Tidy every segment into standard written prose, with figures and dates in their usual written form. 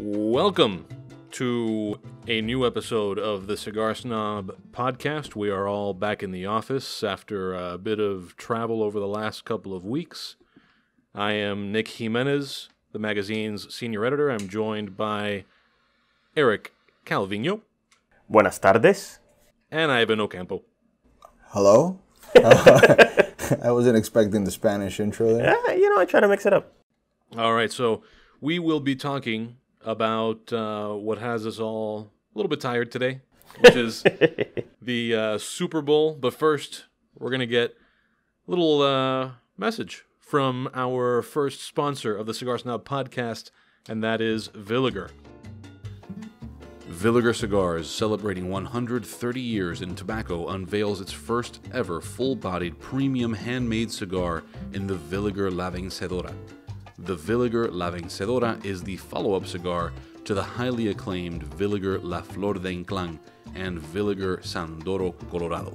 Welcome to a new episode of the Cigar Snob podcast. We are all back in the office after a bit of travel over the last couple of weeks. I am Nick Jimenez, the magazine's senior editor. I'm joined by Eric Calvino. Buenas tardes. And Ivan Ocampo. Hello? I wasn't expecting the Spanish intro there. Yeah, I try to mix it up. All right, so we will be talking about what has us all a little bit tired today, which is the Super Bowl. But first, we're going to get a little message from our first sponsor of the Cigar Snob podcast, and that is Villiger. Villiger Cigars, celebrating 130 years in tobacco, unveils its first ever full-bodied premium handmade cigar in the Villiger La Vencedora. The Villiger La Vencedora is the follow-up cigar to the highly acclaimed Villiger La Flor de Inclán and Villiger Sandoro Colorado.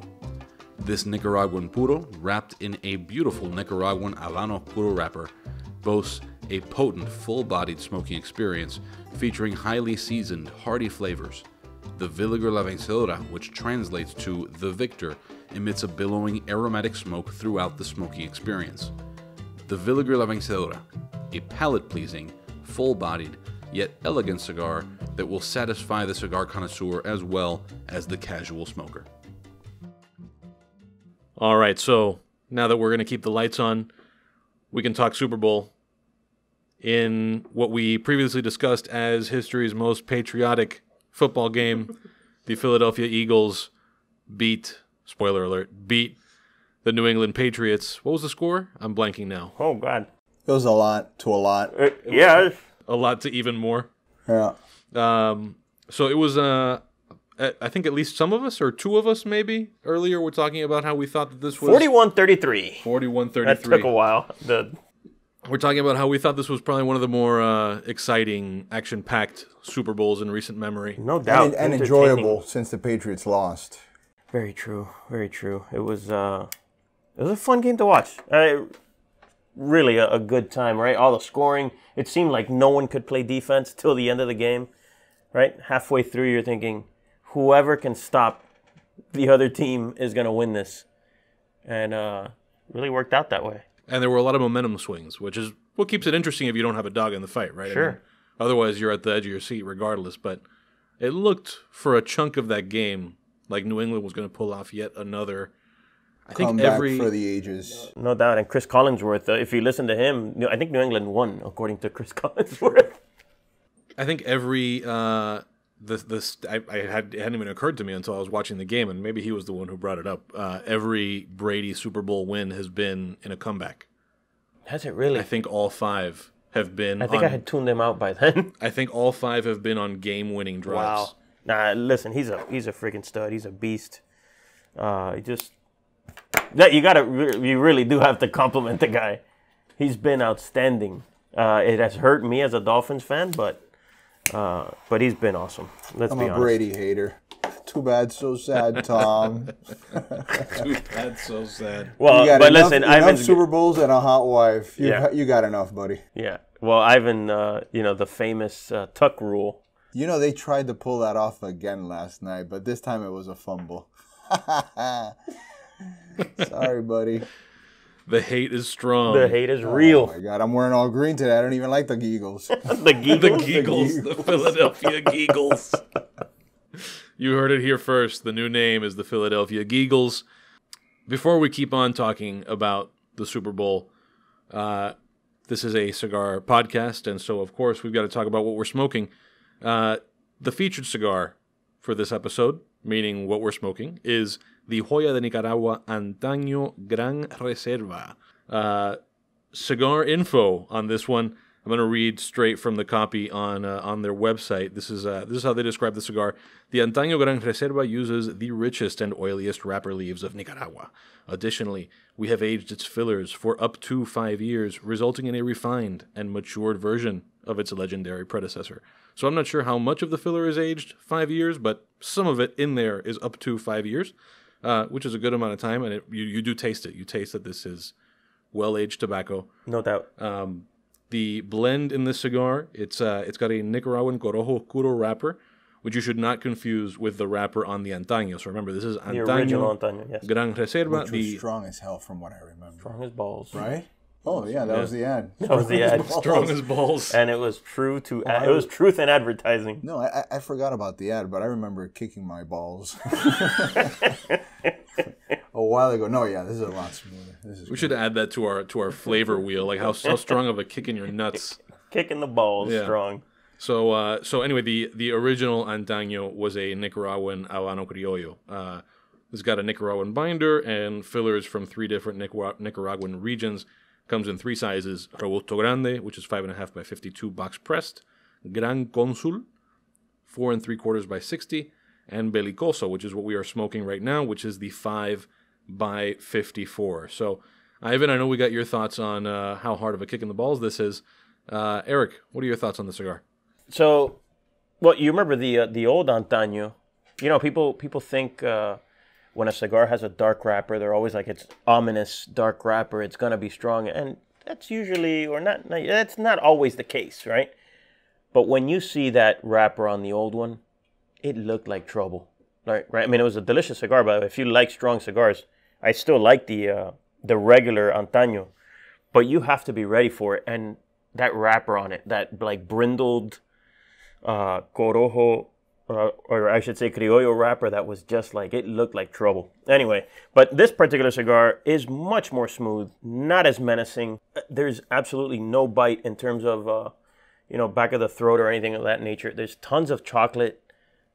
This Nicaraguan Puro, wrapped in a beautiful Nicaraguan Habano Puro wrapper, boasts a potent, full-bodied smoking experience featuring highly seasoned, hearty flavors. The Villiger La Vencedora, which translates to the Victor, emits a billowing aromatic smoke throughout the smoking experience. The Villiger La Vencedora, a palate-pleasing, full-bodied, yet elegant cigar that will satisfy the cigar connoisseur as well as the casual smoker. All right, so now that we're going to keep the lights on, we can talk Super Bowl. In what we previously discussed as history's most patriotic football game, the Philadelphia Eagles beat the New England Patriots. What was the score? I'm blanking now. Oh, God. It was a lot to a lot. Yeah. A lot to even more. Yeah. So it was, I think at least some of us, or two of us maybe, earlier were talking about how we thought that this was... 41-33. 41-33. That took a while. We're talking about how we thought this was probably one of the more exciting, action-packed Super Bowls in recent memory. No doubt. And enjoyable since the Patriots lost. Very true. Very true. It was a fun game to watch. Really a good time, right? All the scoring. It seemed like no one could play defense till the end of the game, right? Halfway through, you're thinking, whoever can stop the other team is going to win this. And really worked out that way. And there were a lot of momentum swings, which is what keeps it interesting if you don't have a dog in the fight, right? Sure. I mean, otherwise, you're at the edge of your seat regardless. But it looked, for a chunk of that game, like New England was going to pull off yet another... Comeback for the ages. No doubt. And Chris Collinsworth, if you listen to him, I think New England won, according to Chris Collinsworth. I think every... it hadn't even occurred to me until I was watching the game, and maybe he was the one who brought it up. Every Brady Super Bowl win has been in a comeback. Has it really? I think all five have been... I had tuned them out by then. I think all five have been on game-winning drives. Wow. Nah, listen, he's a freaking stud. He's a beast. You really do have to compliment the guy. He's been outstanding. It has hurt me as a Dolphins fan, but he's been awesome. Let's be honest. I'm a Brady hater. Too bad, so sad, Tom. Too bad, so sad. Well, but listen, enough Super Bowls and a hot wife. You got enough, buddy. Yeah. Well, Ivan, the famous tuck rule. They tried to pull that off again last night, but this time it was a fumble. Sorry, buddy. The hate is strong. The hate is real. Oh, my God. I'm wearing all green today. I don't even like the Geegles. The Geegles? The Philadelphia Geegles. You heard it here first. The new name is the Philadelphia Geegles. Before we keep on talking about the Super Bowl, this is a cigar podcast, and so, of course, we've got to talk about what we're smoking. The featured cigar for this episode, meaning what we're smoking, is the Joya de Nicaragua Antaño Gran Reserva. Cigar info on this one. I'm going to read straight from the copy on their website. This is how they describe the cigar. The Antaño Gran Reserva uses the richest and oiliest wrapper leaves of Nicaragua. Additionally, we have aged its fillers for up to 5 years, resulting in a refined and matured version of its legendary predecessor. So I'm not sure how much of the filler is aged 5 years, but some of it in there is up to 5 years, which is a good amount of time, and you do taste it. You taste that this is well-aged tobacco. No doubt. The blend in this cigar, it's got a Nicaraguan Corojo Oscuro wrapper, which you should not confuse with the wrapper on the Antaño. So remember, this is The original Antaño, yes. Gran Reserva. Which was strong as hell from what I remember. Strong as balls. Right? Oh, yeah, that was the ad. That was the ad. Strong as balls. And it was true to it was truth in advertising. No, I forgot about the ad, but I remember kicking my balls a while ago. No, yeah, this is a lot smoother. We should add that to our flavor wheel, like how strong of a kick in your nuts. Kicking the balls strong. So anyway, the original Antaño was a Nicaraguan Habano Criollo. It's got a Nicaraguan binder and fillers from 3 different Nicaraguan regions. Comes in 3 sizes: Robusto Grande, which is 5.5 by 52 box pressed; Gran Consul, 4 3/4 by 60, and Belicoso, which is what we are smoking right now, which is the 5 by 54. So, Ivan, I know we got your thoughts on how hard of a kick in the balls this is. Eric, what are your thoughts on the cigar? So, well, you remember the old Antaño? You know, people think when a cigar has a dark wrapper, they're always like, it's ominous dark wrapper, it's gonna be strong, and that's usually that's not always the case, right? But when you see that wrapper on the old one, it looked like trouble, right? I mean, it was a delicious cigar, but if you like strong cigars, I still like the regular Antaño, but you have to be ready for it, and that wrapper on it, that like brindled Corojo, or I should say Criollo wrapper, that was just like, it looked like trouble. Anyway, but this particular cigar is much more smooth, not as menacing. There's absolutely no bite in terms of, back of the throat or anything of that nature. There's tons of chocolate,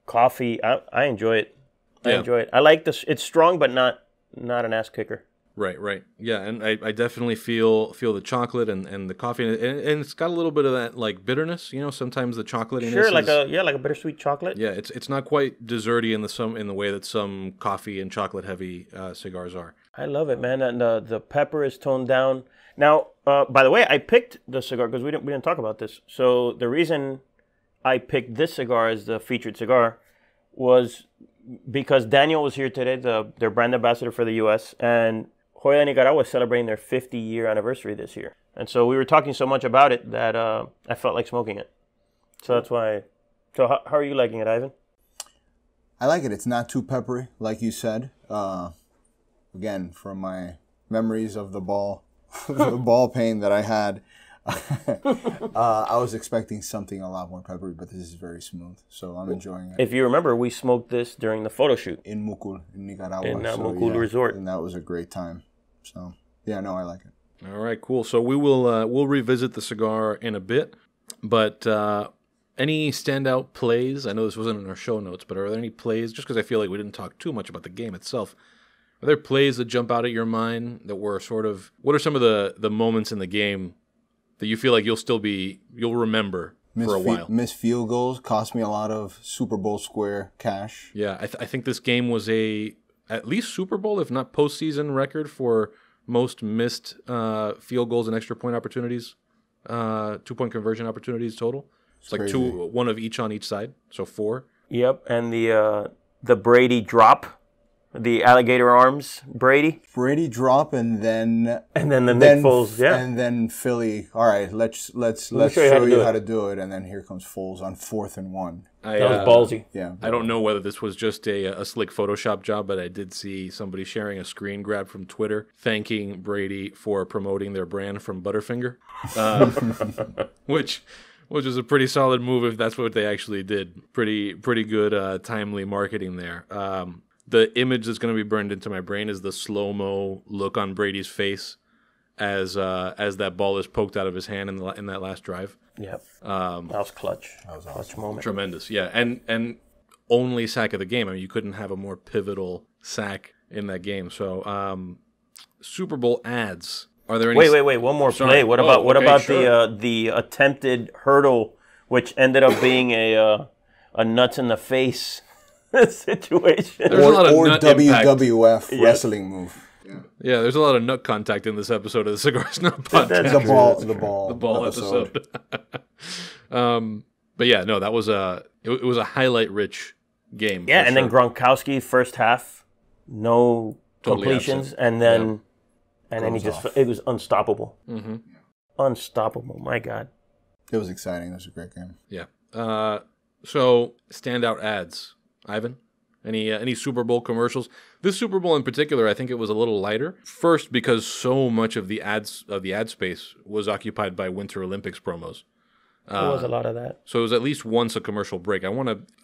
coffee. I enjoy it. I enjoy it. I like this. It's strong, but not an ass kicker. Right. Yeah, and I definitely feel the chocolate and the coffee, and it's got a little bit of that like bitterness. Sometimes the chocolate. Sure, like a bittersweet chocolate. Yeah, it's not quite desserty in the way that some coffee and chocolate heavy cigars are. I love it, man, and the pepper is toned down. Now, by the way, I picked the cigar because we didn't talk about this. So the reason I picked this cigar as the featured cigar was because Daniel was here today, their brand ambassador for the U.S., and Joya de Nicaragua is celebrating their 50-year anniversary this year. And so we were talking so much about it that I felt like smoking it. So that's why. So how are you liking it, Ivan? I like it. It's not too peppery, like you said. Again, from my memories of the ball pain that I had, I was expecting something a lot more peppery, but this is very smooth. So I'm enjoying it. If you remember, we smoked this during the photo shoot. In Mucul, in Nicaragua. In Mucul Resort. And that was a great time. So, yeah, no, I like it. All right, cool. So we will we'll revisit the cigar in a bit, but any standout plays? I know this wasn't in our show notes, but are there any plays? Just because I feel like we didn't talk too much about the game itself. Are there plays that jump out at your mind that were sort of... What are some of the moments in the game that you feel like you'll remember for a while? Missed field goals cost me a lot of Super Bowl square cash. Yeah, I think this game was at least Super Bowl, if not postseason record for most missed field goals and extra point opportunities, 2-point conversion opportunities total. It's like crazy. one of each on each side, so 4. Yep, and the Brady drop, the alligator arms Brady drop, and then the Nick Foles, yeah, and then Philly. All right, let's show you how to do it, and then here comes Foles on 4th and 1. That was ballsy. Yeah, I don't know whether this was just a slick Photoshop job, but I did see somebody sharing a screen grab from Twitter thanking Brady for promoting their brand from Butterfinger, which is a pretty solid move if that's what they actually did. Pretty good timely marketing there. The image that's going to be burned into my brain is the slow-mo look on Brady's face as that ball is poked out of his hand in that last drive. Yep. That was clutch. That was clutch moment. Tremendous, yeah. And only sack of the game. I mean, you couldn't have a more pivotal sack in that game. So, Super Bowl ads. Are there any... Wait. One more play. What about the attempted hurdle, which ended up being a nuts in the face situation? There's a lot of nut WWF wrestling move. Yeah, there's a lot of nut contact in this episode of the Cigar Snob podcast. The ball episode. But yeah, no, that was it was a highlight-rich game. Yeah, and then Gronkowski first half, no totally completions, absent. and then he just it was unstoppable. Mm-hmm. Unstoppable. My God. It was exciting. It was a great game. Yeah. So standout ads, Ivan. Any Super Bowl commercials? This Super Bowl in particular, I think it was a little lighter. First, because so much of the ad space was occupied by Winter Olympics promos. There was a lot of that. So it was at least once a commercial break. I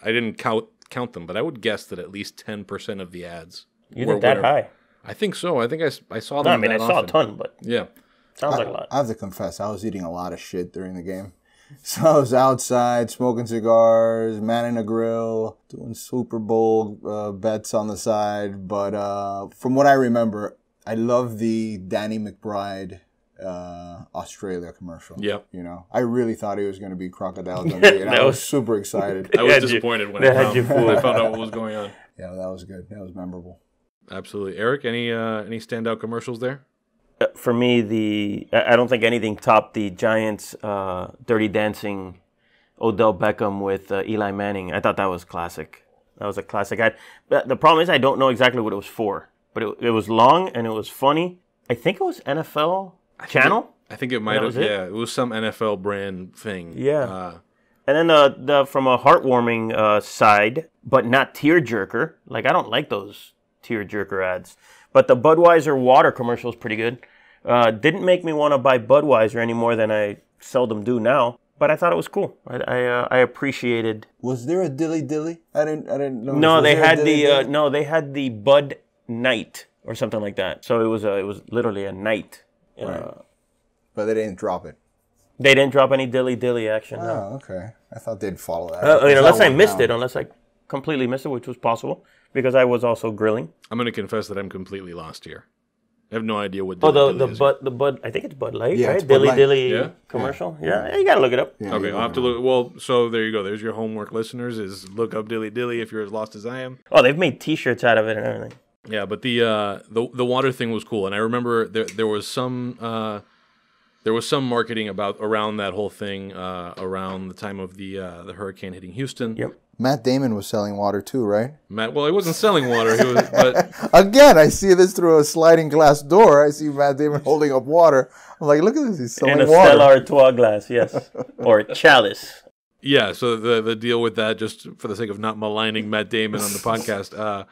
didn't count them, but I would guess that at least 10% of the ads. You think that high? I think so. I think I saw them. No, I mean, I saw a ton, but yeah, sounds like a lot. I have to confess, I was eating a lot of shit during the game. So I was outside smoking cigars, manning a grill, doing Super Bowl bets on the side. But from what I remember, I love the Danny McBride Australia commercial. Yep. You know, I really thought he was going to be Crocodile Dundee, and I was super excited. I was disappointed when I found out what was going on. Yeah, that was good. That was memorable. Absolutely. Eric, any standout commercials there? For me, I don't think anything topped the Giants' Dirty Dancing Odell Beckham with Eli Manning. I thought that was classic. That was a classic ad. The problem is I don't know exactly what it was for, but it was long and it was funny. I think it was NFL channel. I think it might have. Yeah, it was some NFL brand thing. Yeah. And then from a heartwarming side, but not tearjerker. Like, I don't like those tearjerker ads. But the Budweiser water commercial is pretty good. Didn't make me want to buy Budweiser any more than I seldom do now. But I thought it was cool. I appreciated. Was there a dilly dilly? I didn't know. No, they had they had the Bud Night or something like that. So it was literally a night. Right. But they didn't drop it. They didn't drop any dilly action. Oh, no. Okay. I thought they'd follow that. Unless I missed it, unless I completely missed it, which was possible because I was also grilling. I'm going to confess that I'm completely lost here. I have no idea what dilly dilly is. The Bud, I think it's Bud Light, yeah, right? It's Bud Light. Dilly commercial. Yeah, you got to look it up. Yeah, okay, I'll have to look. Well, so there you go. There's your homework, listeners, is look up dilly dilly if you're as lost as I am. Oh, they've made T-shirts out of it and everything. Yeah, but the water thing was cool, and I remember there was some marketing around that whole thing around the time of the hurricane hitting Houston. Yep. Matt Damon was selling water too, right? Well, he wasn't selling water. But again, I see this through a sliding glass door. I see Matt Damon holding up water. I'm like, look at this. He's selling water. In a Stella Artois glass, yes, or chalice. Yeah. So the deal with that, just for the sake of not maligning Matt Damon on the podcast,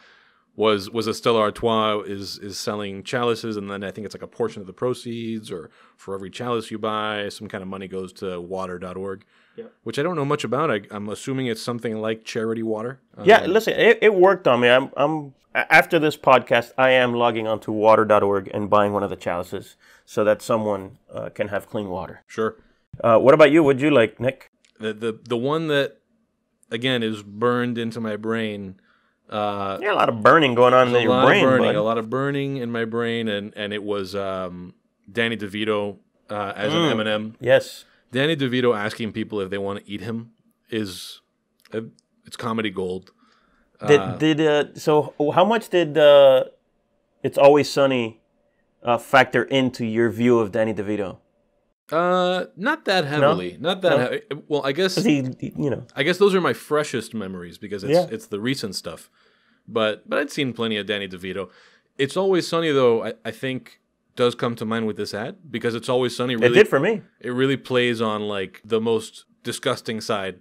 was a Stella Artois is selling chalices, and then I think it's like a portion of the proceeds, or for every chalice you buy, some kind of money goes to water.org. Yep. Which I don't know much about. I'm assuming it's something like charity water. Yeah, listen, it worked on me. I'm after this podcast, I am logging onto water.org and buying one of the chalices so that someone can have clean water. Sure. What about you? What'd you like, Nick? The one that, again, is burned into my brain. A lot of burning going on in your brain. A lot of burning in my brain, and it was Danny DeVito as an M&M. Yes. Danny DeVito asking people if they want to eat him it's comedy gold. So how much did It's Always Sunny factor into your view of Danny DeVito? Not that heavily. No? Not that heavy. Well, I guess I guess those are my freshest memories because it's the recent stuff. But I'd seen plenty of Danny DeVito. It's Always Sunny though, I think does come to mind with this ad because It's Always Sunny really, it did for me. It really plays on like the most disgusting side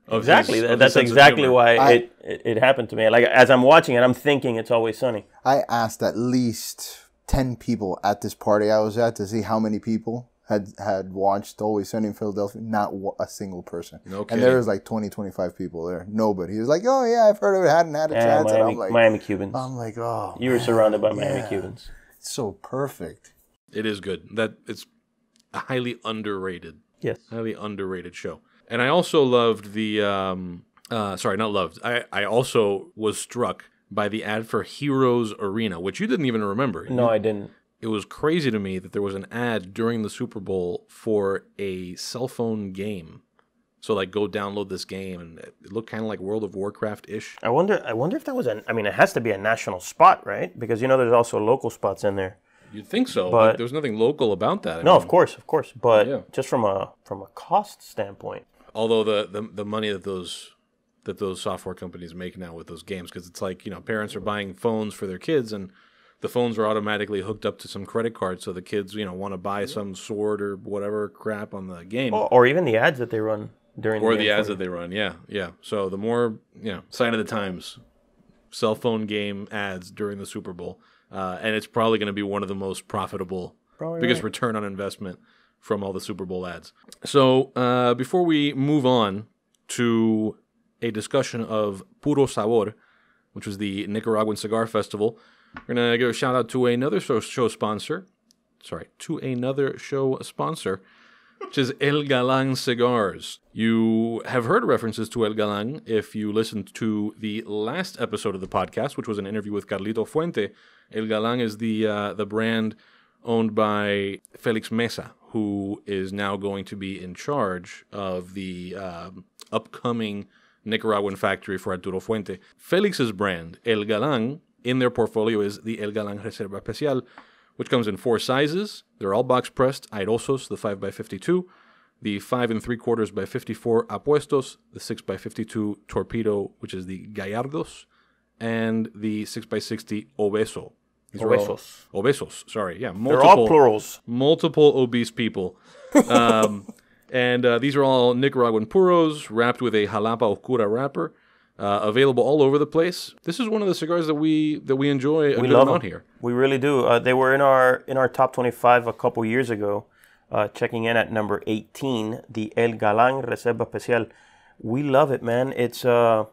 of exactly. His, of That's exactly why it happened to me. Like as I'm watching it, I'm thinking It's Always Sunny. I asked at least 10 people at this party I was at to see how many people had watched Always Sunny in Philadelphia. Not a single person. Okay. And there was like 20, 25 people there. Nobody. He was like, oh yeah, I've heard of it. Hadn't had a chance. Miami, and I'm like, Miami Cubans. I'm like, oh. You were surrounded by Miami Cubans. It's so perfect. It is good. It's a highly underrated. Yes. Highly underrated show. And I also loved the not loved. I also was struck by the ad for Heroes Arena, which you didn't even remember. No, I didn't. It was crazy to me that there was an ad during the Super Bowl for a cell phone game. So like go download this game, and it looked kind of like World of Warcraft-ish. I wonder if that was it has to be a national spot, right? Because there's also local spots in there. You'd think so, but there's nothing local about that. Of course. But just from a cost standpoint. Although the money that those software companies make now with those games, because it's like parents are buying phones for their kids, and the phones are automatically hooked up to some credit cards, so the kids, want to buy some sword or whatever crap on the game. Or even the ads that they run during the game. Or the ads that they run, yeah. So the more, sign of the times, cell phone game ads during the Super Bowl. And it's probably going to be one of the most profitable, biggest return on investment from all the Super Bowl ads. So before we move on to a discussion of Puro Sabor, which was the Nicaraguan Cigar Festival, we're going to give a shout out to another show sponsor, which is El Galán Cigars. You have heard references to El Galán if you listened to the last episode of the podcast, which was an interview with Carlito Fuente. El Galán is the brand owned by Felix Mesa, who is now going to be in charge of the upcoming Nicaraguan factory for Arturo Fuente. Felix's brand, El Galán, in their portfolio is the El Galán Reserva Especial, which comes in 4 sizes. They're all box pressed. Airosos, the 5x52, the 5 3/4 by 54 Apuestos, the 6x52 Torpedo, which is the Gallardos, and the 6x60 Obeso. Obesos, sorry. Yeah, they're all plurals. Multiple obese people. And these are all Nicaraguan puros wrapped with a Jalapa Oscura wrapper. Available all over the place. This is one of the cigars that we enjoy a good amount here. We really do. They were in our top 25 a couple years ago, checking in at number 18, the El Galán Reserva Especial. We love it, man. It's just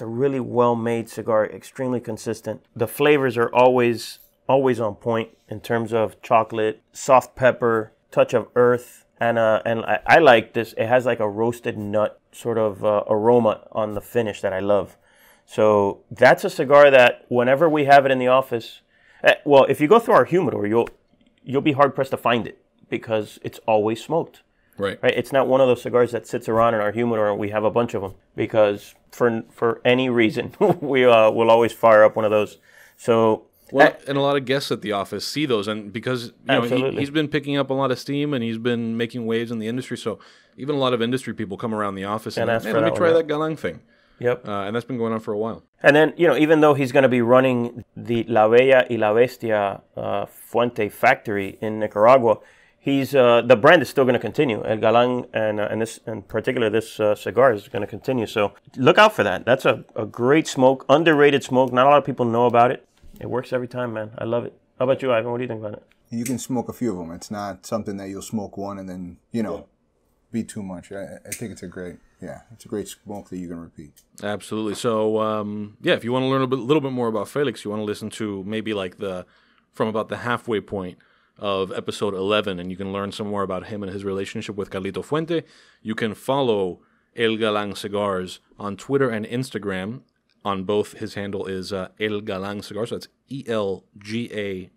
a really well-made cigar, extremely consistent. The flavors are always on point in terms of chocolate, soft pepper, touch of earth. And I like this. It has like a roasted nut sort of aroma on the finish that I love. So that's a cigar that whenever we have it in the office, if you go through our humidor, you'll be hard pressed to find it because it's always smoked. Right. It's not one of those cigars that sits around in our humidor and we have a bunch of them because for any reason we will always fire up one of those. So. And a lot of guests at the office see those, and because he's been picking up a lot of steam and he's been making waves in the industry, so even a lot of industry people come around the office and hey, let me try that Galán thing. Yep. And that's been going on for a while. And then, even though he's going to be running the La Bella y la Bestia Fuente factory in Nicaragua, he's the brand is still going to continue. El Galán and this in particular, this cigar is going to continue. So look out for that. That's a great smoke, underrated smoke. Not a lot of people know about it. It works every time, man. I love it. How about you, Ivan? What do you think about it? You can smoke a few of them. It's not something that you'll smoke one and then, be too much. I think it's a great smoke that you can repeat. Absolutely. So, if you want to learn a little bit more about Felix, you want to listen to maybe like from about the halfway point of episode 11, and you can learn some more about him and his relationship with Carlito Fuente. You can follow El Galán Cigars on Twitter and Instagram. On both, his handle is El Galán Cigars. So that's ELGALAN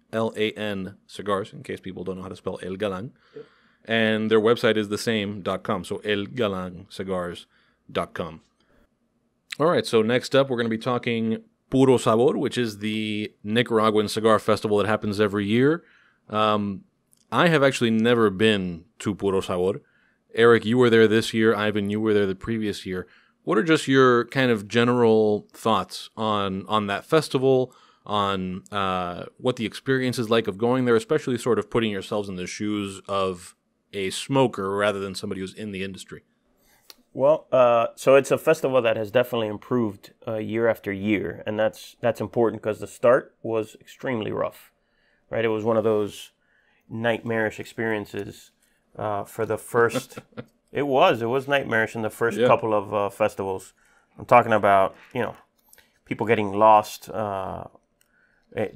Cigars, in case people don't know how to spell El Galán. Yep. And their website is the same, .com, so elgalancigars.com. All right, so next up, we're going to be talking Puro Sabor, which is the Nicaraguan cigar festival that happens every year. I have actually never been to Puro Sabor. Eric, you were there this year. Ivan, you were there the previous year. What are just your kind of general thoughts on that festival, on what the experience is like of going there, especially sort of putting yourselves in the shoes of a smoker rather than somebody who's in the industry? Well, so it's a festival that has definitely improved year after year, and that's important because the start was extremely rough, right? It was one of those nightmarish experiences for the first... It was nightmarish in the first couple of festivals. I'm talking about, people getting lost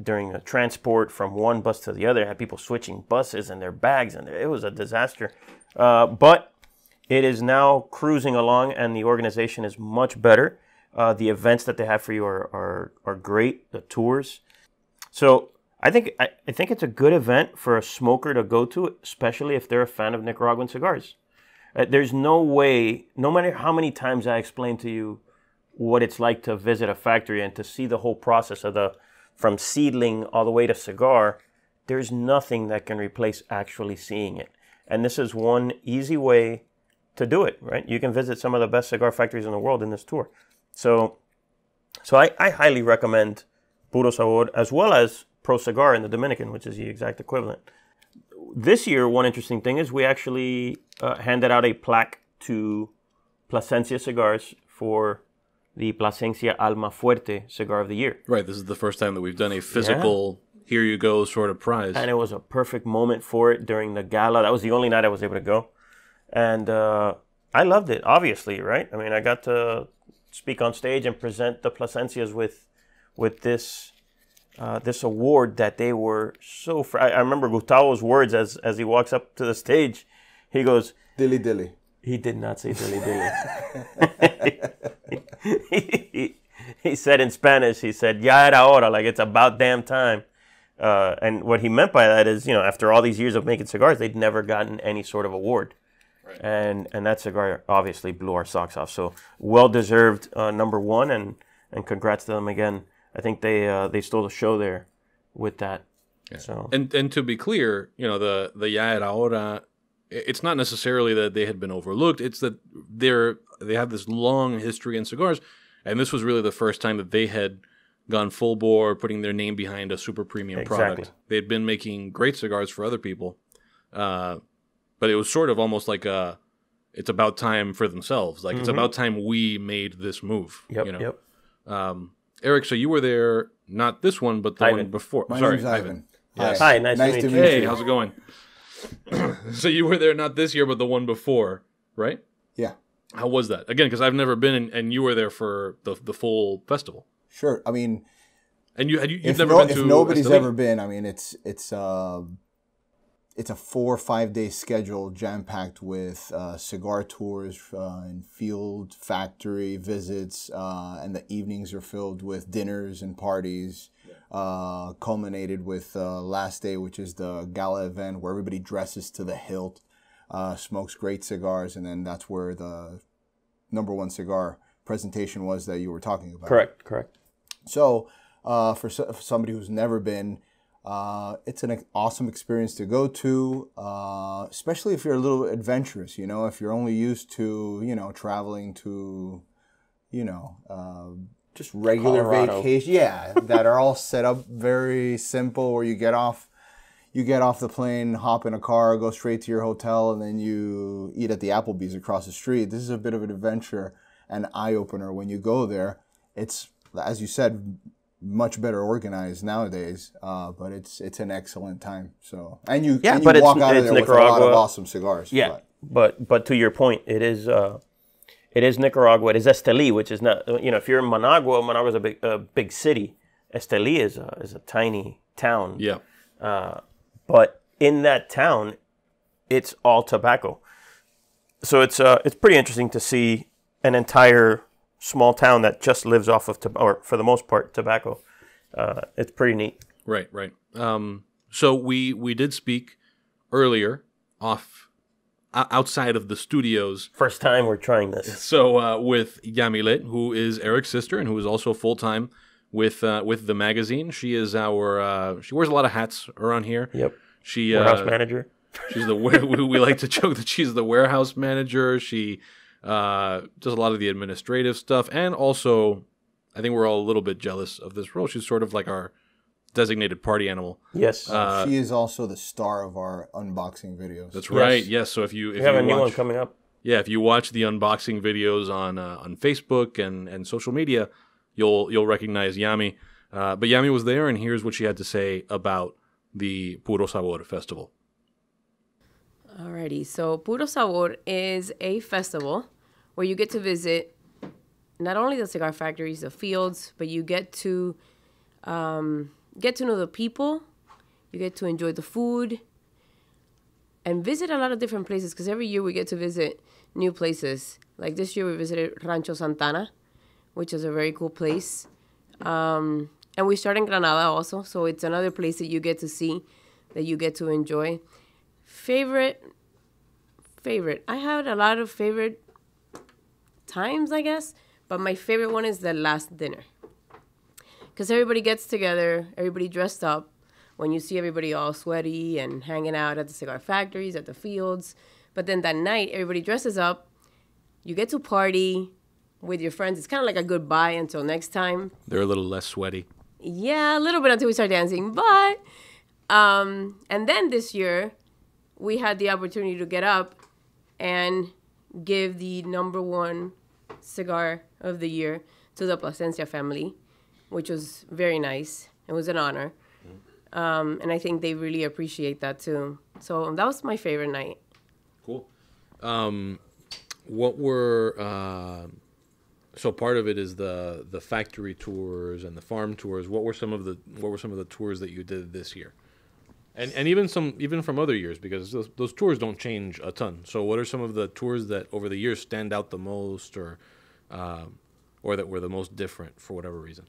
during the transport from one bus to the other. I had people switching buses and their bags, and it was a disaster. But it is now cruising along, and the organization is much better. The events that they have for you are great. The tours. So I think it's a good event for a smoker to go to, especially if they're a fan of Nicaraguan cigars. There's no way, no matter how many times I explain to you what it's like to visit a factory and to see the whole process from seedling all the way to cigar, there's nothing that can replace actually seeing it. And this is one easy way to do it, right? You can visit some of the best cigar factories in the world in this tour. So I highly recommend Puro Sabor, as well as Pro Cigar in the Dominican, which is the exact equivalent. This year, one interesting thing is we actually handed out a plaque to Plasencia Cigars for the Plasencia Alma Fuerte Cigar of the Year. Right, this is the first time that we've done a physical, here you go sort of prize. And it was a perfect moment for it during the gala. That was the only night I was able to go. And I loved it, obviously, right? I mean, I got to speak on stage and present the Plasencias with this award that they were so... I remember Gustavo's words as he walks up to the stage. He goes... Dilly dilly. He did not say dilly dilly. He said in Spanish, he said, ya era hora, like it's about damn time. And what he meant by that is, after all these years of making cigars, they'd never gotten any sort of award. Right. And that cigar obviously blew our socks off. So well-deserved number one, and congrats to them again. I think they stole the show there with that. Yeah. So and to be clear, the ya era hora, it's not necessarily that they had been overlooked. It's that they have this long history in cigars, and this was really the first time that they had gone full bore, putting their name behind a super premium product. They'd been making great cigars for other people, but it was sort of almost like it's about time for themselves. Like, it's about time we made this move. Yep. Eric, so you were there, not this one, but the one before. My name's Ivan. Yes. Hi, nice to meet you. Hey, how's it going? So you were there not this year, but the one before, right? Yeah. How was that? Again, because I've never been, and you were there for the full festival. Sure. I mean, and you've never been to. If nobody's ever been, I mean, it's a 4 or 5 day schedule jam packed with cigar tours and field factory visits, and the evenings are filled with dinners and parties. Culminated with last day, which is the gala event where everybody dresses to the hilt, smokes great cigars, and then that's where the number one cigar presentation was that you were talking about. Correct. So, for somebody who's never been, it's an awesome experience to go to, especially if you're a little adventurous, if you're only used to, traveling to, just regular vacation, that are all set up very simple, where you get off the plane, hop in a car, go straight to your hotel, and then you eat at the Applebee's across the street. This is a bit of an adventure and eye-opener when you go there. It's, as you said, much better organized nowadays, but it's an excellent time. So you walk out of there with a lot of awesome cigars. Yeah, but to your point, it is Nicaragua. It is Esteli, which is not, if you're in Managua is a big city. Esteli is a tiny town. Yeah. But in that town, it's all tobacco. So it's pretty interesting to see an entire small town that just lives off of, or for the most part, tobacco. It's pretty neat. Right. So we did speak earlier outside of the studios. First time we're trying this. So with Yamile, who is Eric's sister and who is also full-time with the magazine. She is she wears a lot of hats around here. Yep. She warehouse manager. She's we like to joke that she's the warehouse manager. She does a lot of the administrative stuff, and also I think we're all a little bit jealous of this role. She's sort of like our designated party animal. Yes. She is also the star of our unboxing videos. That's right. Yes. So if you have a new one coming up. Yeah, if you watch the unboxing videos on Facebook and social media, you'll recognize Yami. But Yami was there, and here's what she had to say about the Puro Sabor festival. Alrighty, so Puro Sabor is a festival where you get to visit not only the cigar factories, the fields, but you get to know the people, you get to enjoy the food, and visit a lot of different places, because every year we get to visit new places. Like this year we visited Rancho Santana, which is a very cool place. And we start in Granada also, so it's another place that you get to see, that you get to enjoy. Favorite. I had a lot of favorite times, I guess, but my favorite one is the last dinner. Because everybody gets together, everybody dressed up. When you see everybody all sweaty and hanging out at the cigar factories, at the fields. But then that night, everybody dresses up. You get to party with your friends. It's kind of like a goodbye until next time. They're a little less sweaty. Yeah, a little bit until we start dancing. But, and then this year, we had the opportunity to get up and give the #1 cigar of the year to the Plasencia family, which was very nice. It was an honor. And I think they really appreciate that too. So that was my favorite night. Cool. What were so part of it is the factory tours and the farm tours. What were some of the tours that you did this year? And even from other years, because those tours don't change a ton. So what are some of the tours that over the years stand out the most, or that were the most different for whatever reason?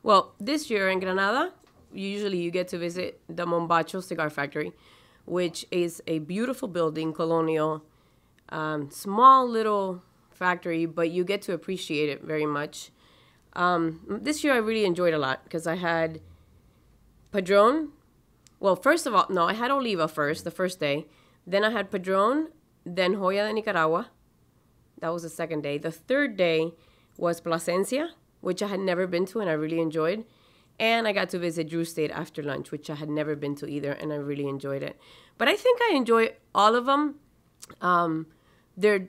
Well, this year in Granada, usually you get to visit the Mombacho Cigar Factory, which is a beautiful building, colonial, small little factory, but you get to appreciate it very much. This year I really enjoyed a lot because I had Padron. Well, first of all, no, I had Oliva first, the first day. Then I had Padron, then Joya de Nicaragua. That was the second day. The third day was Plasencia, which I had never been to and I really enjoyed. And I got to visit Drew State after lunch, which I had never been to either, and I really enjoyed it. But I think I enjoy all of them. They're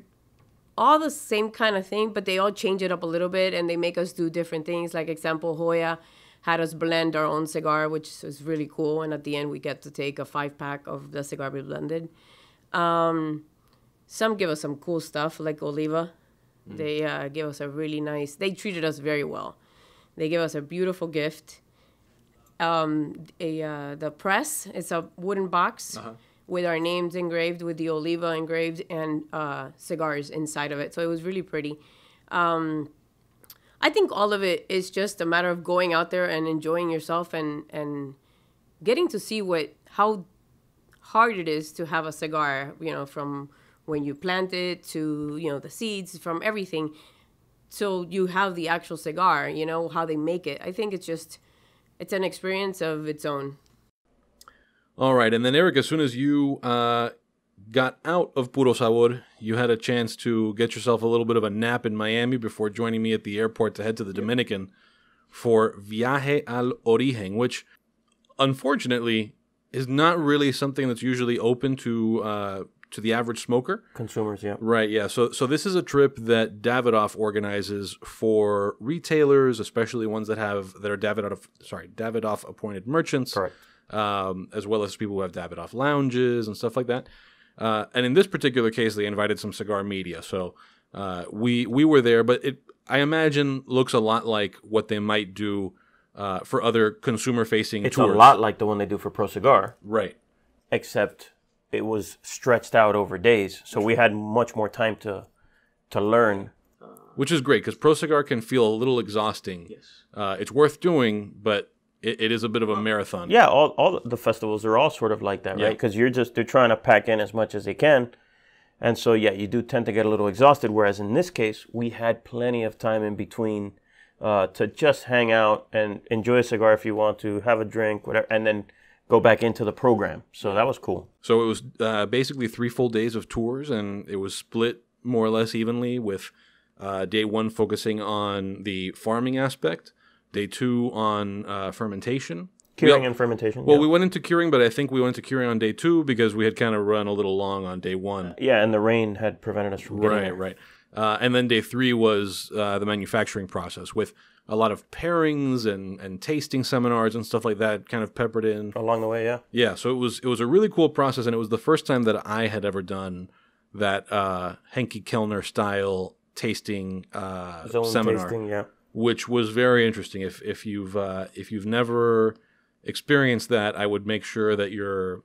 all the same kind of thing, but they all change it up a little bit, and they make us do different things. Like, example, Joya had us blend our own cigar, which was really cool. And at the end, we get to take a 5-pack of the cigar we blended. Some give us some cool stuff, like Oliva. They give us a really nice... They treated us very well. They give us a beautiful gift. The press, it's a wooden box with our names engraved, with the Oliva engraved, and cigars inside of it. So it was really pretty. I think all of it is just a matter of going out there and enjoying yourself and getting to see how hard it is to have a cigar, from when you plant it to, the seeds, from everything. So you have the actual cigar, how they make it. I think it's an experience of its own. All right. And then, Eric, as soon as you got out of Puro Sabor, you had a chance to get yourself a little bit of a nap in Miami before joining me at the airport to head to the Dominican for Viaje al Origen, which, unfortunately, is not really something that's usually open to the average smoker. Consumers, yeah. Right, yeah. So this is a trip that Davidoff organizes for retailers, especially ones that are Davidoff appointed merchants. Correct. As well as people who have Davidoff lounges and stuff like that. And in this particular case, they invited some cigar media. So we were there, but I imagine looks a lot like what they might do for other consumer-facing tours. It's a lot like the one they do for Pro Cigar. Right. Except it was stretched out over days, so we had much more time to learn. Which is great, because Pro Cigar can feel a little exhausting. Yes. It's worth doing, but it is a bit of a marathon. Yeah, all the festivals are all sort of like that, right? Because they're trying to pack in as much as they can. And so, yeah, you do tend to get a little exhausted, whereas in this case, we had plenty of time in between to just hang out and enjoy a cigar if you want to, have a drink, whatever, and then go back into the program. So that was cool. So it was basically 3 full days of tours, and it was split more or less evenly, with day 1 focusing on the farming aspect, day 2 on fermentation. Curing and fermentation. Well, we went into curing, but I think we went into curing on day 2 because we had kind of run a little long on day 1. Yeah, and the rain had prevented us from getting there. Right. And then day 3 was the manufacturing process, with a lot of pairings and tasting seminars and stuff like that kind of peppered in. Along the way, yeah. Yeah, so it was a really cool process, and it was the first time that I had ever done that Henke Kellner style tasting seminar. Tasting, yeah. Which was very interesting. If you've never experienced that, I would make sure that you're,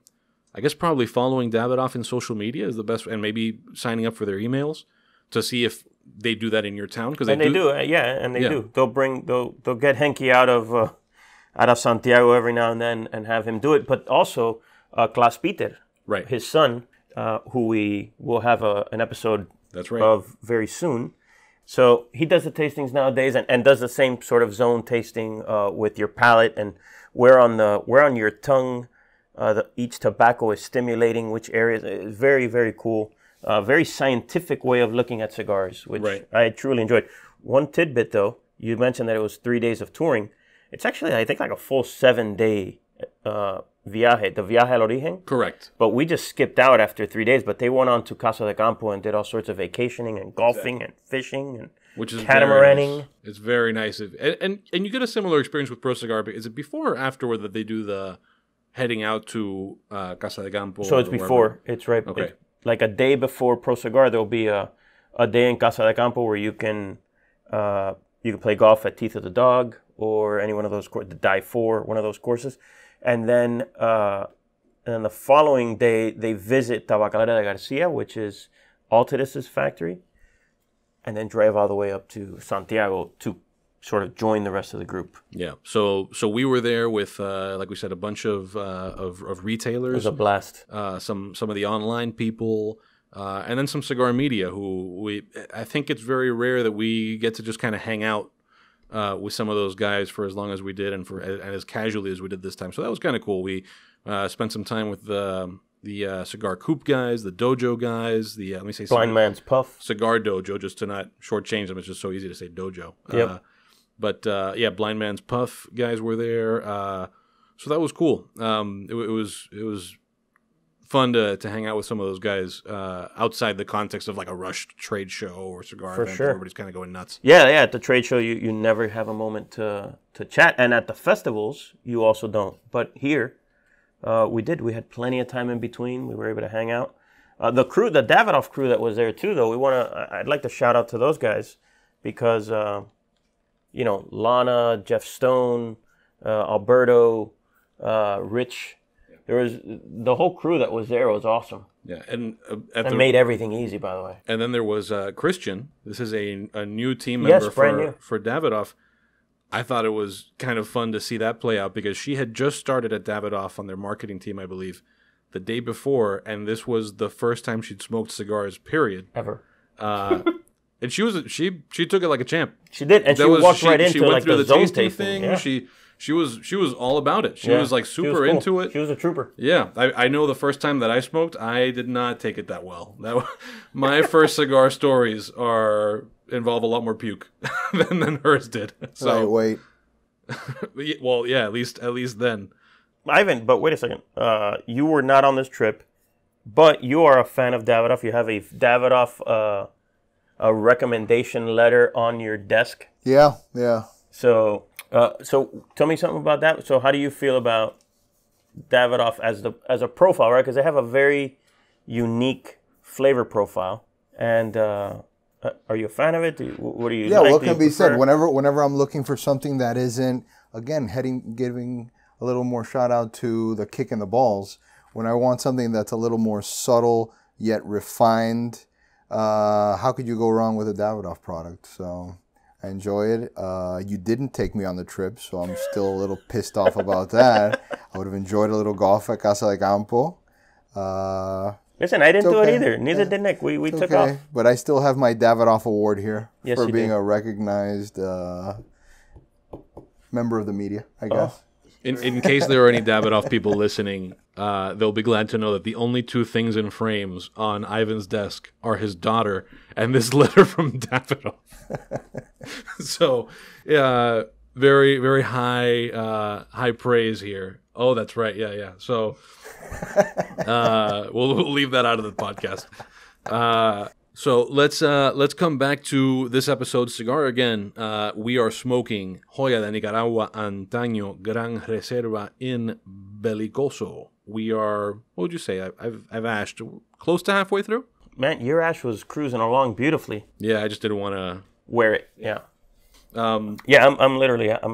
I guess, probably following Davidoff in social media is the best, and maybe signing up for their emails to see if they do that in your town, because they do. And they do. They'll get Henke out of Santiago every now and then and have him do it. But also Klaus Peter, right, his son, who we will have an episode of very soon. So he does the tastings nowadays and does the same sort of zone tasting with your palate and where on your tongue each tobacco is stimulating, which areas. It's very, very cool. Very scientific way of looking at cigars, which I truly enjoyed. One tidbit, though, you mentioned that it was 3 days of touring. It's actually, I think, like a full 7-day viaje, the Viaje al Origen. Correct. But we just skipped out after 3 days. But they went on to Casa de Campo and did all sorts of vacationing and golfing and fishing and which is catamaraning. Nice. It's very nice. And you get a similar experience with Pro Cigar. Is it before or afterward that they do the heading out to Casa de Campo? So it's before. It's right. Okay. It's like a day before Pro Cigar, there'll be a day in Casa de Campo where you can play golf at Teeth of the Dog or any one of those, the Die 4, one of those courses. And then the following day, they visit Tabacalera de Garcia, which is Altidus's factory, and then drive all the way up to Santiago to sort of join the rest of the group. Yeah. So we were there with, like we said, a bunch of retailers. It was a blast. Some of the online people, and then some cigar media who I think it's very rare that we get to just kind of hang out with some of those guys for as long as we did and as casually as we did this time. So that was kind of cool. We spent some time with the Cigar Coop guys, the Dojo guys, let me say Blind Man's Puff. Cigar Dojo, just to not shortchange them. It's just so easy to say Dojo. Yep. But Blind Man's Puff guys were there. So that was cool. It was fun to hang out with some of those guys outside the context of like a rushed trade show or cigar For event. sure. Everybody's kind of going nuts. Yeah. At the trade show, you never have a moment to chat. And at the festivals, you also don't. But here, we did. We had plenty of time in between. We were able to hang out. The Davidoff crew that was there too, though, I'd like to shout out to those guys because, Lana, Jeff Stone, Alberto, Rich, there was the whole crew that was there was awesome. Yeah, and made everything easy, by the way. And then there was Christian. This is a new team member for Davidoff. I thought it was kind of fun to see that play out because she had just started at Davidoff on their marketing team, I believe, the day before, and this was the first time she'd smoked cigars, period. Ever. And she took it like a champ. She did, and she walked right into like the zone tasting thing. Yeah. She was all about it. She was like super into it. She was a trooper. Yeah, I know the first time that I smoked, I did not take it that well. My first cigar stories involve a lot more puke than hers did. So wait. Well, yeah, at least then. Ivan, but wait a second. You were not on this trip, but you are a fan of Davidoff. You have a Davidoff a recommendation letter on your desk. Yeah. So tell me something about that. So how do you feel about Davidoff as a profile, right? Because they have a very unique flavor profile. And are you a fan of it? What do you? Yeah, like? what can be said? Whenever I'm looking for something that isn't, again, giving a little more shout out to the kick in the balls. When I want something that's a little more subtle yet refined, how could you go wrong with a Davidoff product? So I enjoy it. You didn't take me on the trip, so I'm still a little pissed off about that. I would have enjoyed a little golf at Casa de Campo. Listen, I didn't do it either. Neither did Nick. We took off. But I still have my Davidoff award here for being do. a recognized member of the media, I guess. In case there are any Davidoff people listening, they'll be glad to know that the only two things in frames on Ivan's desk are his daughter and this letter from Davidoff. So, very, very high praise here. Oh, that's right. Yeah. So, we'll leave that out of the podcast. So let's come back to this episode's cigar again. We are smoking Joya de Nicaragua Antaño Gran Reserva in Belicoso. We are, what would you say? I've ashed close to halfway through. Man, your ash was cruising along beautifully. Yeah, I just didn't want to wear it. Yeah. I'm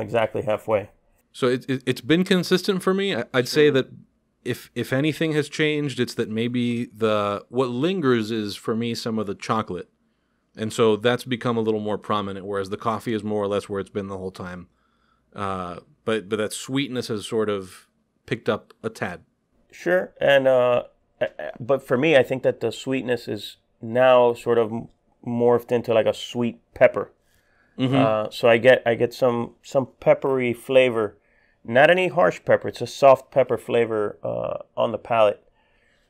exactly halfway. So it's been consistent for me. I'd say that if anything has changed, it's that maybe what lingers is for me some of the chocolate, and so that's become a little more prominent. Whereas the coffee is more or less where it's been the whole time, but that sweetness has sort of picked up a tad. Sure, and but for me, I think that the sweetness is now sort of morphed into like a sweet pepper. Mm-hmm. So I get some peppery flavor. Not any harsh pepper. It's a soft pepper flavor on the palate.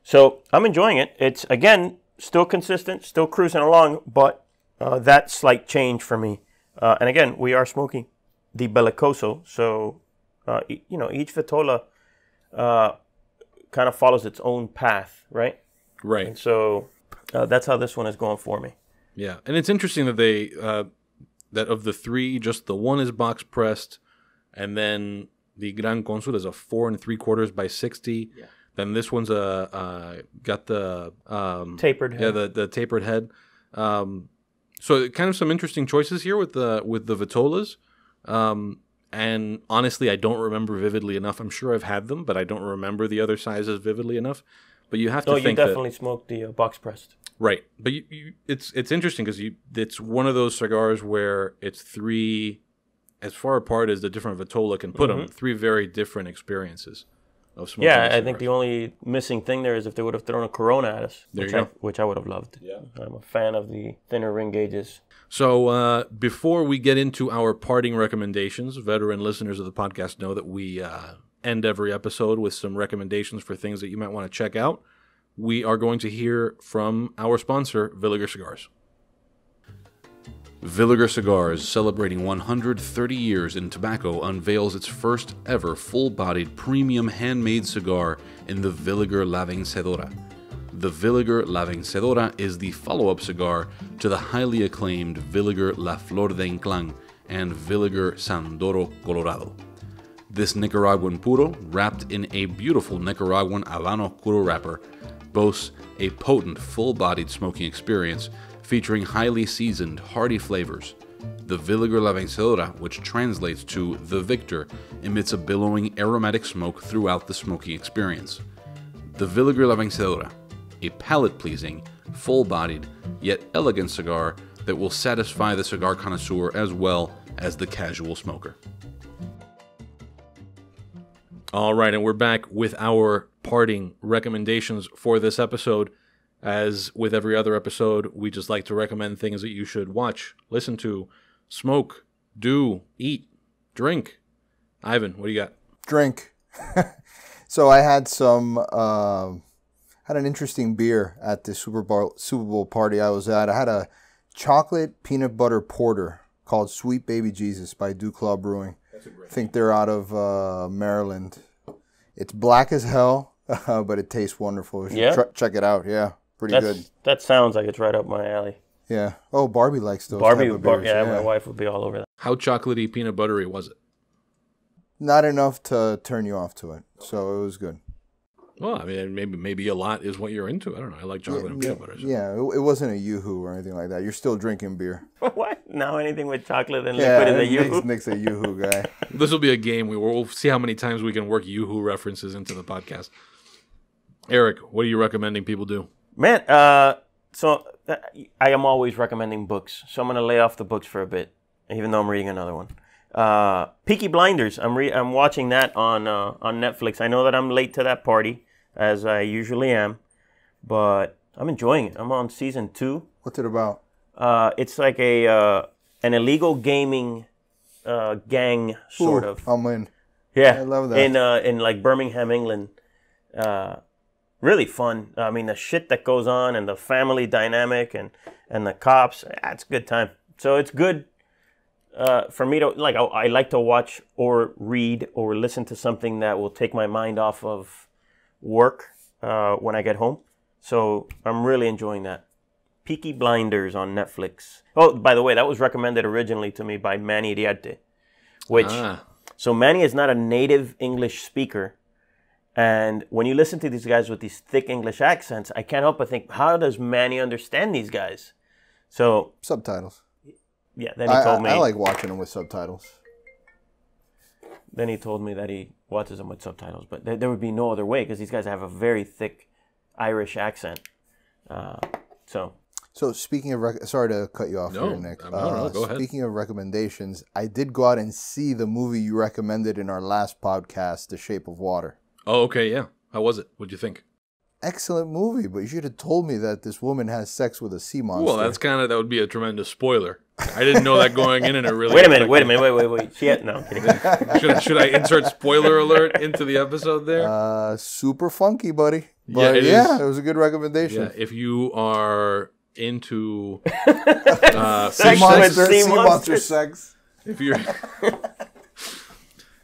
So I'm enjoying it. It's, again, still consistent, still cruising along, but that slight change for me. And again, we are smoking Di Bellicoso. So, each vitola kind of follows its own path, right? Right. And so that's how this one is going for me. Yeah, and it's interesting that they that of the three, just the one is box pressed, and then the Gran Consul is a 4 3/4 by 60. Yeah. Then this one's got the tapered head. Yeah, the tapered head. So kind of some interesting choices here with the vitolas. And honestly, I don't remember vividly enough. I'm sure I've had them, but I don't remember the other sizes vividly enough. But you have to think you definitely smoked the box pressed. Right, but it's interesting because it's one of those cigars where it's three, as far apart as the different vitola can put them, three very different experiences of smoking. Yeah, I think the only missing thing there is if they would have thrown a Corona at us, which I would have loved. Yeah, I'm a fan of the thinner ring gauges. So before we get into our parting recommendations, veteran listeners of the podcast know that we end every episode with some recommendations for things that you might want to check out. We are going to hear from our sponsor, Villiger Cigars. Villiger Cigars, celebrating 130 years in tobacco, unveils its first ever full-bodied premium handmade cigar in the Villiger La Vencedora. The Villiger La Vencedora is the follow-up cigar to the highly acclaimed Villiger La Flor de Inclán and Villiger Sandoro Colorado. This Nicaraguan Puro, wrapped in a beautiful Nicaraguan Habano Oscuro wrapper, boasts a potent, full-bodied smoking experience featuring highly seasoned, hearty flavors. The Villiger La Vencedora, which translates to the Victor, emits a billowing aromatic smoke throughout the smoking experience. The Villiger La Vencedora, a palate-pleasing, full-bodied, yet elegant cigar that will satisfy the cigar connoisseur as well as the casual smoker. All right, and we're back with our parting recommendations for this episode. As with every other episode, we just like to recommend things that you should watch, listen to, smoke, do, eat, drink. Ivan, what do you got? Drink. So I had had an interesting beer at the Super Bowl party I was at. I had a chocolate peanut butter porter called Sweet Baby Jesus by Duclaw Brewing. I think they're out of Maryland. It's black as hell, but it tastes wonderful. You should check it out. Yeah, pretty good. That sounds like it's right up my alley. Yeah. Oh, Barbie likes those type of beers. Yeah, my wife would be all over that. How chocolatey peanut buttery was it? Not enough to turn you off to it, so it was good. Well, I mean, maybe a lot is what you're into. I don't know. I like chocolate and peanut butter. So. Yeah, it wasn't a Yoo-Hoo or anything like that. You're still drinking beer. What? Now anything with chocolate and liquid is a Yoo-Hoo? Nick's a Yoo-Hoo guy. This will be a game. We'll see how many times we can work Yoo-Hoo references into the podcast. Eric, what are you recommending people do? Man, so I am always recommending books. So I'm going to lay off the books for a bit, even though I'm reading another one. Peaky Blinders. I'm watching that on Netflix. I know that I'm late to that party, as I usually am, but I'm enjoying it. I'm on season 2. What's it about? It's like an illegal gaming gang, sort of. I'm in. Yeah, I love that. In like Birmingham, England. Really fun. I mean, the shit that goes on and the family dynamic and the cops. It's a good time. So it's good. For me to I like to watch or read or listen to something that will take my mind off of work when I get home. So I'm really enjoying that. Peaky Blinders on Netflix. Oh, by the way, that was recommended originally to me by Manny Riarte. So Manny is not a native English speaker. And when you listen to these guys with these thick English accents, I can't help but think, how does Manny understand these guys? So subtitles. Yeah, then he told me... I like watching them with subtitles. Then he told me that he watches them with subtitles, but there would be no other way because these guys have a very thick Irish accent. So speaking of... sorry to cut you off here, Nick. No, go ahead. Speaking of recommendations, I did go out and see the movie you recommended in our last podcast, The Shape of Water. Oh, okay, yeah. How was it? What'd you think? Excellent movie, but you should have told me that this woman has sex with a sea monster. Well, that would be a tremendous spoiler. I didn't know that going in, and it really... Wait a minute. No, I'm kidding. Should I insert spoiler alert into the episode there? Super funky, buddy. But it was a good recommendation. Yeah, if you are into sea monster sex. If you're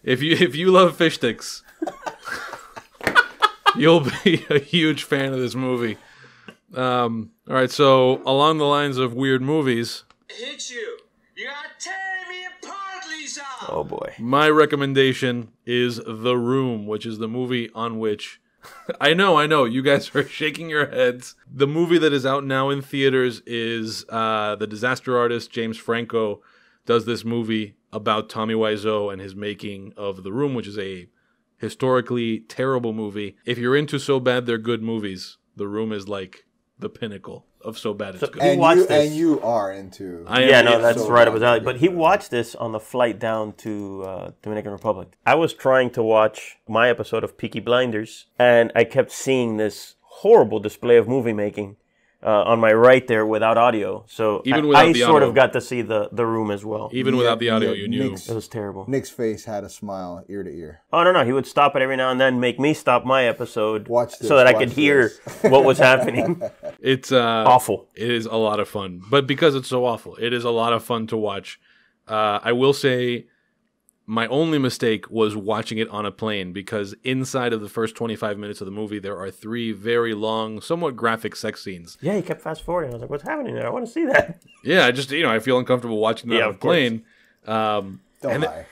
If you love fish sticks, you'll be a huge fan of this movie. All right, so along the lines of weird movies, hit you. You're tearing me apart, Lisa. Oh boy. My recommendation is The Room, which is the movie on which I know, you guys are shaking your heads. The movie that is out now in theaters is the disaster artist James Franco does this movie about Tommy Wiseau and his making of The Room, which is a historically terrible movie. If you're into So Bad They're Good movies, The Room is like the pinnacle of So Bad It's Good. And you are into... That's So right Bad up his alley. But he watched this on the flight down to Dominican Republic. I was trying to watch my episode of Peaky Blinders, and I kept seeing this horrible display of movie making on my right there without audio. So even without the sort audio, of got to see the Room as well. Even without the audio, you knew. It was terrible. Nick's face had a smile ear to ear. Oh, no. He would stop it every now and then, make me stop my episode so that I could hear this. what was happening. It's awful. It is a lot of fun. But because it's so awful, it is a lot of fun to watch. I will say my only mistake was watching it on a plane, because inside of the first 25 minutes of the movie, there are 3 very long, somewhat graphic sex scenes. Yeah, he kept fast forwarding. I was like, what's happening there? I want to see that. Yeah, I just, I feel uncomfortable watching that on a plane. Don't lie.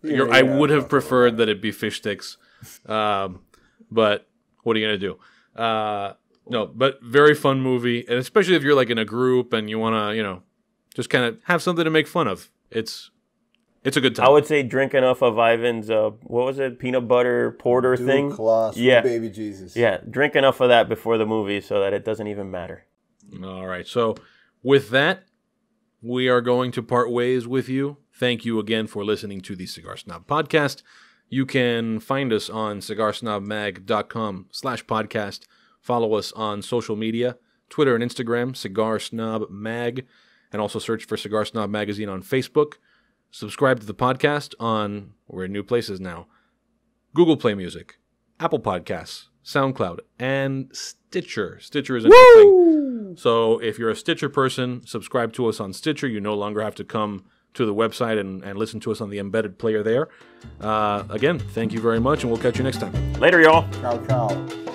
I would have preferred that it be fish sticks. But what are you going to do? No, but very fun movie. And especially if you're like in a group and you want to, just kind of have something to make fun of. It's a good time. I would say drink enough of Ivan's, what was it, peanut butter porter thing? Class, yeah. Baby Jesus. Yeah, drink enough of that before the movie so that it doesn't even matter. All right, so with that, we are going to part ways with you. Thank you again for listening to the Cigar Snob podcast. You can find us on cigarsnobmag.com/podcast. Follow us on social media, Twitter and Instagram, Cigar Snob Mag, and also search for Cigar Snob Magazine on Facebook. Subscribe to the podcast on, we're in new places now, Google Play Music, Apple Podcasts, SoundCloud, and Stitcher. Stitcher is a new thing. So if you're a Stitcher person, subscribe to us on Stitcher. You no longer have to come to the website and listen to us on the embedded player there. Again, thank you very much, and we'll catch you next time. Later, y'all. Ciao, ciao.